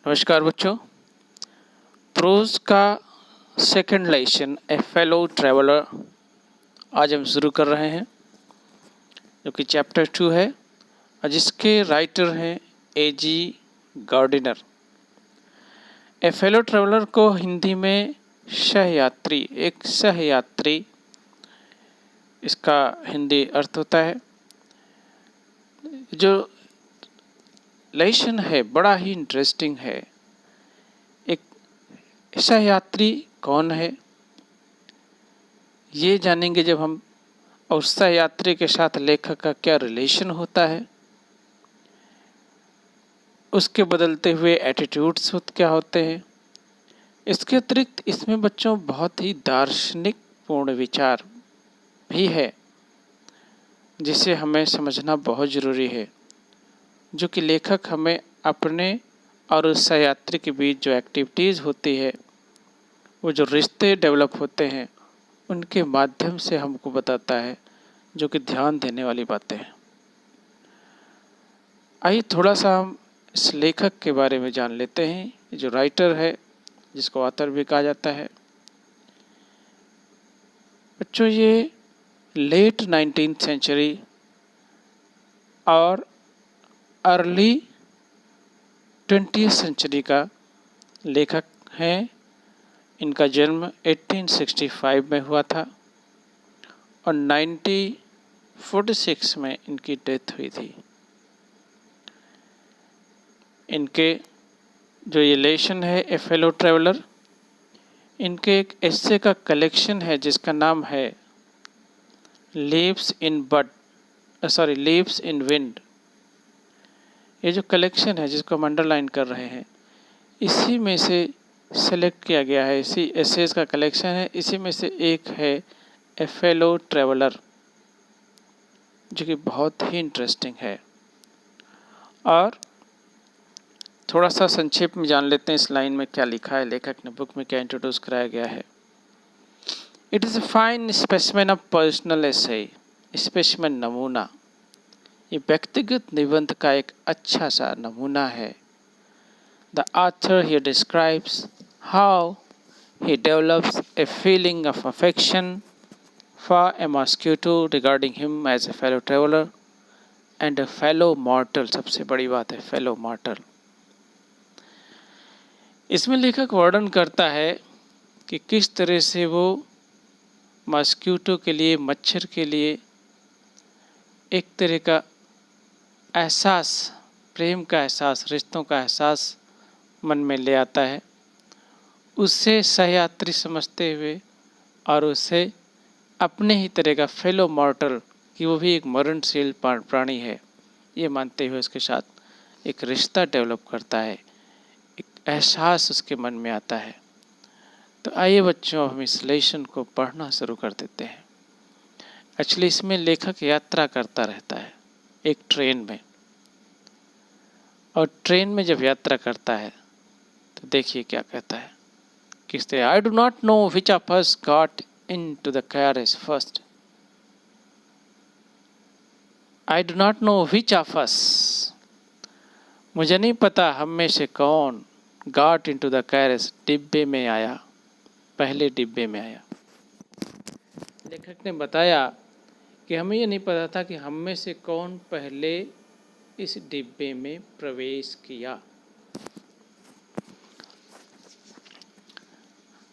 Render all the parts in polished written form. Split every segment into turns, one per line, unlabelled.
नमस्कार बच्चों। प्रोज का सेकंड लेसन ए फेलो ट्रैवलर आज हम शुरू कर रहे हैं, जो कि चैप्टर 2 है और जिसके राइटर हैं A.G. गार्डिनर। ए फेलो ट्रैवलर को हिंदी में सहयात्री, एक सहयात्री इसका हिंदी अर्थ होता है। जो लेसन है बड़ा ही इंटरेस्टिंग है। एक सहयात्री कौन है ये जानेंगे जब हम, और सहयात्री के साथ लेखक का क्या रिलेशन होता है, उसके बदलते हुए एटीट्यूड्स क्या होते हैं। इसके अतिरिक्त इसमें बच्चों बहुत ही दार्शनिक पूर्ण विचार भी है जिसे हमें समझना बहुत ज़रूरी है, जो कि लेखक हमें अपने और उस सहयात्री के बीच जो एक्टिविटीज़ होती है, वो जो रिश्ते डेवलप होते हैं, उनके माध्यम से हमको बताता है, जो कि ध्यान देने वाली बातें हैं। आइए थोड़ा सा हम इस लेखक के बारे में जान लेते हैं। जो राइटर है, जिसको ऑथर भी कहा जाता है। बच्चों, ये लेट 19th सेंचुरी और अर्ली 20th सेंचुरी का लेखक है। इनका जन्म 1865 में हुआ था और 1946 में इनकी डेथ हुई थी। इनके जो ये लेसन है ए फेलो ट्रैवलर, इनके एक एस्से का कलेक्शन है जिसका नाम है लीव्स इन विंड। ये जो कलेक्शन है जिसको हम अंडरलाइन कर रहे हैं, इसी में से सेलेक्ट किया गया है, इसी एसेस का कलेक्शन है। इसी में से एक है ए फेलो ट्रैवलर, जो कि बहुत ही इंटरेस्टिंग है। और थोड़ा सा संक्षेप में जान लेते हैं इस लाइन में क्या लिखा है, लेखक ने बुक में क्या इंट्रोड्यूस कराया गया है। It is a fine specimen of personal essay, specimen नमूना। ये व्यक्तिगत निबंध का एक अच्छा सा नमूना है। The author here describes how he develops a feeling of affection for a mosquito regarding him as a fellow traveler and a fellow mortal। सबसे बड़ी बात है fellow mortal। इसमें लेखक वर्णन करता है कि किस तरह से वो मॉस्किटो के लिए, मच्छर के लिए एक तरह का एहसास, प्रेम का एहसास, रिश्तों का एहसास मन में ले आता है। उससे सहयात्री समझते हुए और उससे अपने ही तरह का फेलो मॉर्टल, कि वो भी एक मरणशील प्राणी है, ये मानते हुए उसके साथ एक रिश्ता डेवलप करता है, एक एहसास उसके मन में आता है। तो आइए बच्चों, हम इस लेसन को पढ़ना शुरू कर देते हैं। एक्चुअली इसमें लेखक यात्रा करता रहता है एक ट्रेन में, और ट्रेन में जब यात्रा करता है तो देखिए क्या कहता है। किस तरह, I do not know which of us got into the carriage first. I do not know which of us, मुझे नहीं पता हम में से कौन got into the carriage, डिब्बे में आया, पहले डिब्बे में आया। लेखक ने बताया कि हमें ये नहीं पता था कि हम में से कौन पहले इस डिब्बे में प्रवेश किया।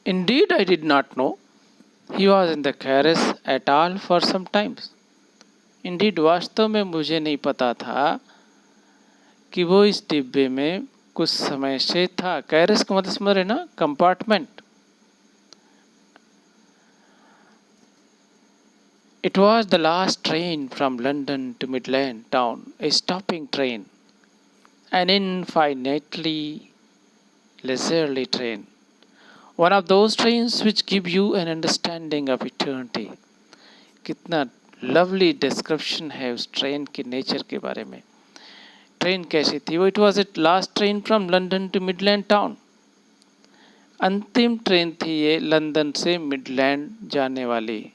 Indeed, I did not know he was in the carriage at all for some times. Indeed, वास्तव में मुझे नहीं पता था कि वो इस डिब्बे में कुछ समय से था। कैरेज का मतलब समझ रहे ना, compartment. It was the last train from London to Midland town, a stopping train, an infinitely leisurely train. One of those trains which give you an understanding of eternity. कितना लवली डिस्क्रिप्शन है उस train के nature के बारे में। Train कैसी थी वो? It was it last train from London to Midland town. अंतिम ट्रेन थी ये लंदन से मिडलैंड जाने वाली,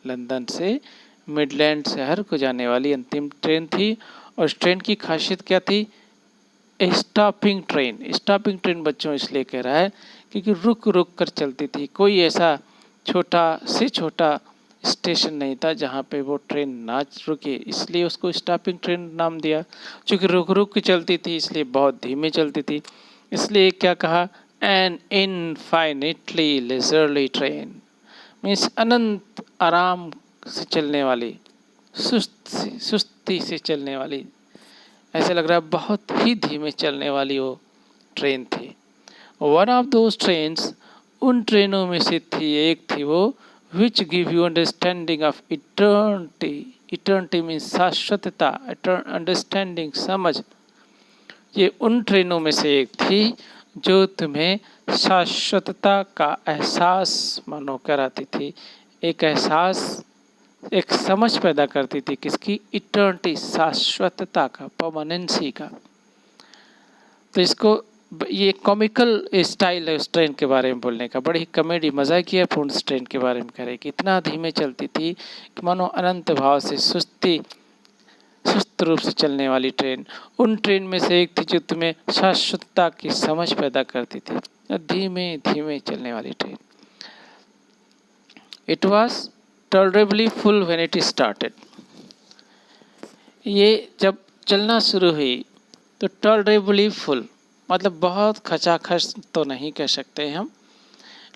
लंदन से मिडलैंड शहर को जाने वाली अंतिम ट्रेन थी। और उस ट्रेन की खासियत क्या थी? ए स्टॉपिंग ट्रेन। स्टॉपिंग ट्रेन बच्चों इसलिए कह रहा है क्योंकि रुक रुक कर चलती थी, कोई ऐसा छोटा से छोटा स्टेशन नहीं था जहाँ पे वो ट्रेन ना रुके, इसलिए उसको स्टॉपिंग ट्रेन नाम दिया। चूँकि रुक रुक के चलती थी इसलिए बहुत धीमे चलती थी, इसलिए क्या कहा, an infinitely leisurely train, means अनंत आराम से चलने वाली, सुस्ती से चलने वाली, ऐसे लग रहा है बहुत ही धीमे चलने वाली वो ट्रेन थी। वन ऑफ दोज ट्रेन्स, उन ट्रेनों में से थी, एक थी वो, which give you understanding of eternity. Eternity means शाश्वतता, अंडरस्टैंडिंग समझ। ये उन ट्रेनों में से एक थी जो तुम्हें शाश्वतता का एहसास मानो कराती थी, एक एहसास, एक समझ पैदा करती थी, किसकी, इटर्निटी, शाश्वतता का, परमानेंसी का। तो इसको, ये कॉमिकल स्टाइल है उस ट्रेन के बारे में बोलने का, बड़ी कॉमेडी मजाकिया पूर्ण उस ट्रेन के बारे में करे कि इतना धीमे चलती थी कि मानो अनंत भाव से सुस्त रूप से चलने वाली ट्रेन। उन ट्रेन में से एक थी जो तुम्हें शाश्वतता की समझ पैदा करती थी, धीमे धीमे चलने वाली train. It was tolerably full when it started. ये जब चलना शुरू हुई तो टॉलरेबली फुल मतलब बहुत खचाखच तो नहीं कह सकते हम,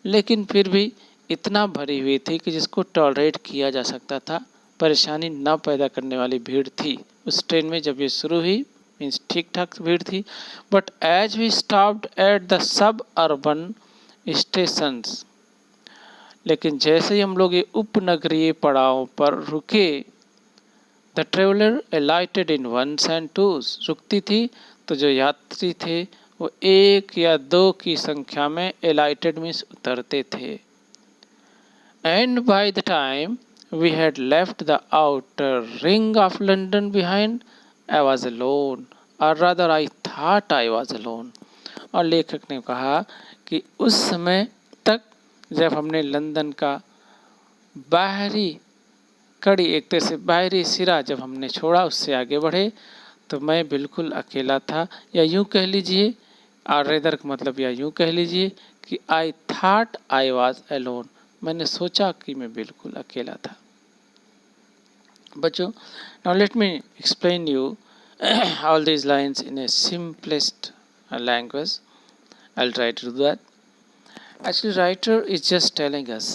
लेकिन फिर भी इतना भरी हुई थी कि जिसको टॉलरेट किया जा सकता था, परेशानी न पैदा करने वाली भीड़ थी उस ट्रेन में जब ये शुरू हुई, मीन्स ठीक ठाक भीड़ थी। But as we stopped at the suburban stations, लेकिन जैसे ही हम लोग ये उपनगरीय पड़ावों पर रुके, the traveller alighted in ones and twos, रुकती थी तो जो यात्री थे वो एक या दो की संख्या में अलाइटेड मीन्स उतरते थे। And by the time we had left the outer ring of London behind, I was alone, और rather I thought I was alone. और लेखक ने कहा कि उस समय तक जब हमने लंदन का बाहरी कड़ी, एक तरह से बाहरी सिरा जब हमने छोड़ा, उससे आगे बढ़े, तो मैं बिल्कुल अकेला था, या यूँ कह लीजिए, और रेदर का मतलब, या यूँ कह लीजिए कि I thought I was alone, मैंने सोचा कि मैं बिल्कुल अकेला था। बच्चों, now let me explain you all these lines in a simplest language. I will try to do that. Actually, writer is just telling us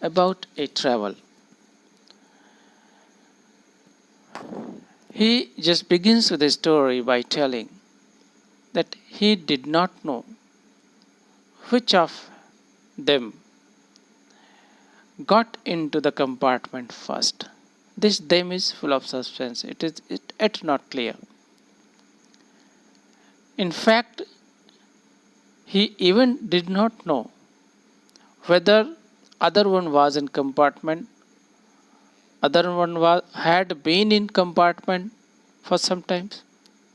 about a travel. He just begins with a story by telling that he did not know which of them got into the compartment first. This them is full of suspense. It is yet not clear. In fact, he even did not know whether other one was in compartment, other one had been in compartment for some times.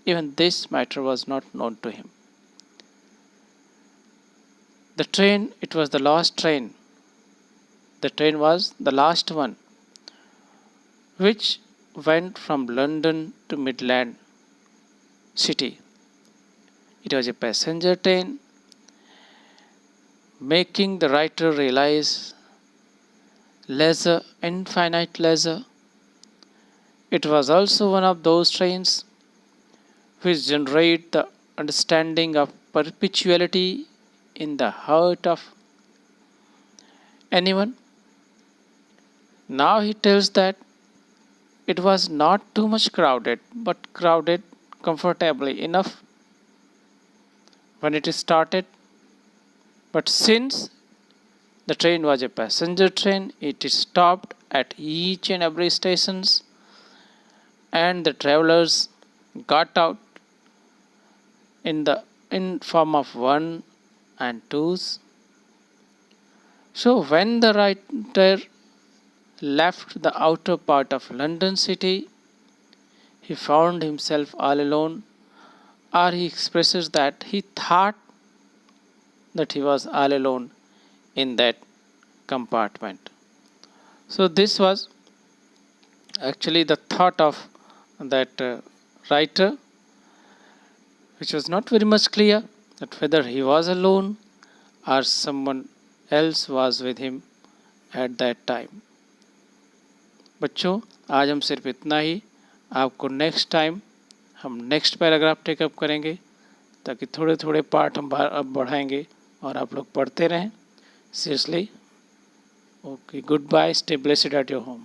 Even this matter was not known to him. The train, it was the last train. The train was the last one, which went from London to Midland City. It was a passenger train, making the writer realize leisure, infinite leisure. It was also one of those trains which generate the understanding of perpetuality in the heart of anyone. Now he tells that it was not too much crowded, but crowded comfortably enough when it started. But since the train was a passenger train, it stopped at each and every stations, and the travelers got out in form of one and twos. So when the writer left the outer part of London city, he found himself all alone, or he expresses that he thought that he was all alone in that compartment. So this was actually the thought of that writer which was not very much clear that whether he was alone or someone else was with him at that time. बच्चों, आज हम सिर्फ इतना ही। आपको next time हम next paragraph take up करेंगे, ताकि थोड़े थोड़े पार्ट हम अब बढ़ाएंगे और आप लोग पढ़ते रहें। Seriously, okay, goodbye, stay blessed at your home.